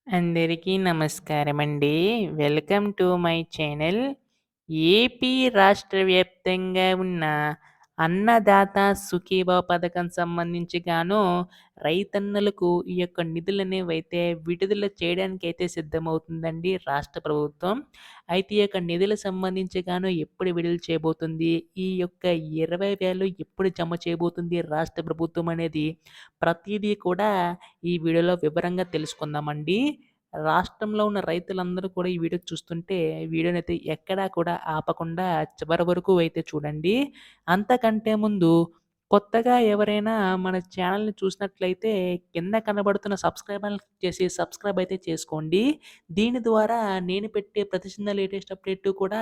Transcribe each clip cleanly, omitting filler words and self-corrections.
అందరికీ నమస్కారమండి. Welcome to my channel. AP రాష్ట్ర వ్యాప్తంగా ఉన్న అన్నదాత సుఖీభవ పథకం సంబంధించి గాను రైతన్నలకు ఈ యొక్క నిధులనేవైతే విడుదల చేయడానికైతే సిద్ధమవుతుందండి రాష్ట్ర ప్రభుత్వం. అయితే ఈ యొక్క నిధులకు సంబంధించి గాను ఎప్పుడు విడుదల చేయబోతుంది? ఈ యొక్క 20,000 ఎప్పుడు జమ చేయబోతుంది రాష్ట్ర ప్రభుత్వం అనేది ప్రతీదీ కూడా ఈ వీడియోలో వివరంగా తెలుసుకుందామండి. రాష్ట్రంలో ఉన్న రైతులందరూ కూడా ఈ వీడియో చూస్తుంటే, వీడియోనైతే ఎక్కడా కూడా ఆపకుండా చివరి వరకు అయితే చూడండి. అంతకంటే ముందు కొత్తగా ఎవరైనా మన ఛానల్‌ని చూసినట్లయితే కింద కనబడుతున్న సబ్స్క్రైబ్ అని క్లిక్ చేసి సబ్స్క్రైబ్ అయితే చేసుకోండి. దీని ద్వారా నేను పెట్టే ప్రతి చిన్న లేటెస్ట్ అప్డేట్ కూడా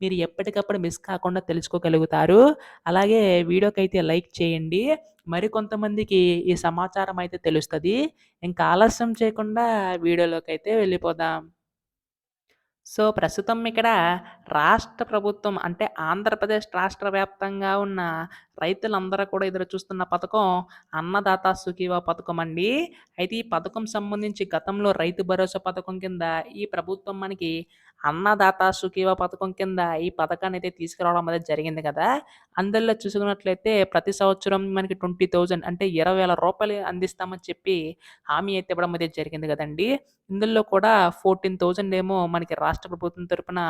మీరు ఎప్పటికప్పుడు మిస్ కాకుండా తెలుసుకోగలుగుతారు. అలాగే వీడియోకైతే లైక్ చేయండి. మరికొంతమందికి ఈ సమాచారం అయితే తెలుస్తది. ఇంకా ఆలస్యం చేయకుండా వీడియోలోకైతే వెళ్ళిపోదాం. ప్రస్తుతం ఇక్కడ రాష్ట్ర ప్రభుత్వం అంటే ఆంధ్రప్రదేశ్ రాష్ట్ర వ్యాప్తంగా ఉన్న రైతులందరూ కూడా ఎదురు చూస్తున్న పథకం అన్నదాత సుఖీభవ పథకం అండి. అయితే ఈ పథకం సంబంధించి గతంలో రైతు భరోసా పథకం కింద ఈ ప్రభుత్వం మనకి అన్నదాత సుఖీభవ పథకం కింద ఈ పథకాన్ని అయితే తీసుకురావడం అనేది జరిగింది కదా! అందులో చూసుకున్నట్లయితే ప్రతి సంవత్సరం మనకి 20,000 అంటే 20,000 అందిస్తామని చెప్పి హామీ అయితే ఇవ్వడం అయితే జరిగింది కదండీ! ఇందులో కూడా 14,000 ఏమో మనకి రాష్ట్ర ప్రభుత్వం తరపున,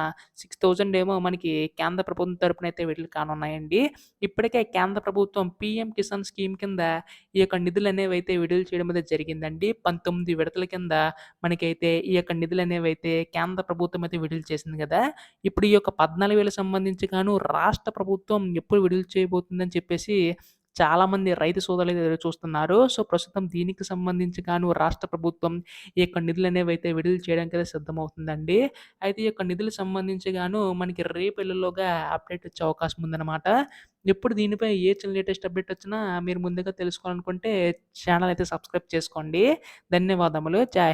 6,000 ఏమో మనకి కేంద్ర ప్రభుత్వం తరపున అయితే విడుదల కానున్నాయండి. ఇప్పటికే కేంద్ర ప్రభుత్వం పీఎం కిసాన్ స్కీమ్ కింద ఈ యొక్క నిధులనేవైతే విడుదల చేయడం అయితే జరిగిందండి. 19 విడతల కింద మనకైతే ఈ యొక్క నిధులనేవైతే కేంద్ర ప్రభుత్వం అయితే విడుదల చేసింది గదా! ఇప్పుడు ఈ యొక్క 14,000 సంబంధించి గాను రాష్ట్ర ప్రభుత్వం ఎప్పుడు విడుదల చేయబోతుందని చెప్పేసి చాలామంది రైతు సోదరులు ఎదురు చూస్తున్నారు. ప్రస్తుతం దీనికి సంబంధించి గాను రాష్ట్ర ప్రభుత్వం ఈ యొక్క నిధులనేవైతే విడుదల చేయడానికైతే సిద్ధమవుతుందండి. అయితే ఈ యొక్క నిధులకు సంబంధించి గాను మనకి రేపు ఎల్లుండిలోగా అప్డేట్ వచ్చే అవకాశం ఉందనమాట. ఎప్పుడు దీనిపై ఏ చిన్న లేటెస్ట్ అప్డేట్ వచ్చినా మీరు ముందుగా తెలుసుకోవాలనుకుంటే ఛానల్ అయితే సబ్స్క్రైబ్ చేసుకోండి. ధన్యవాదములు. జై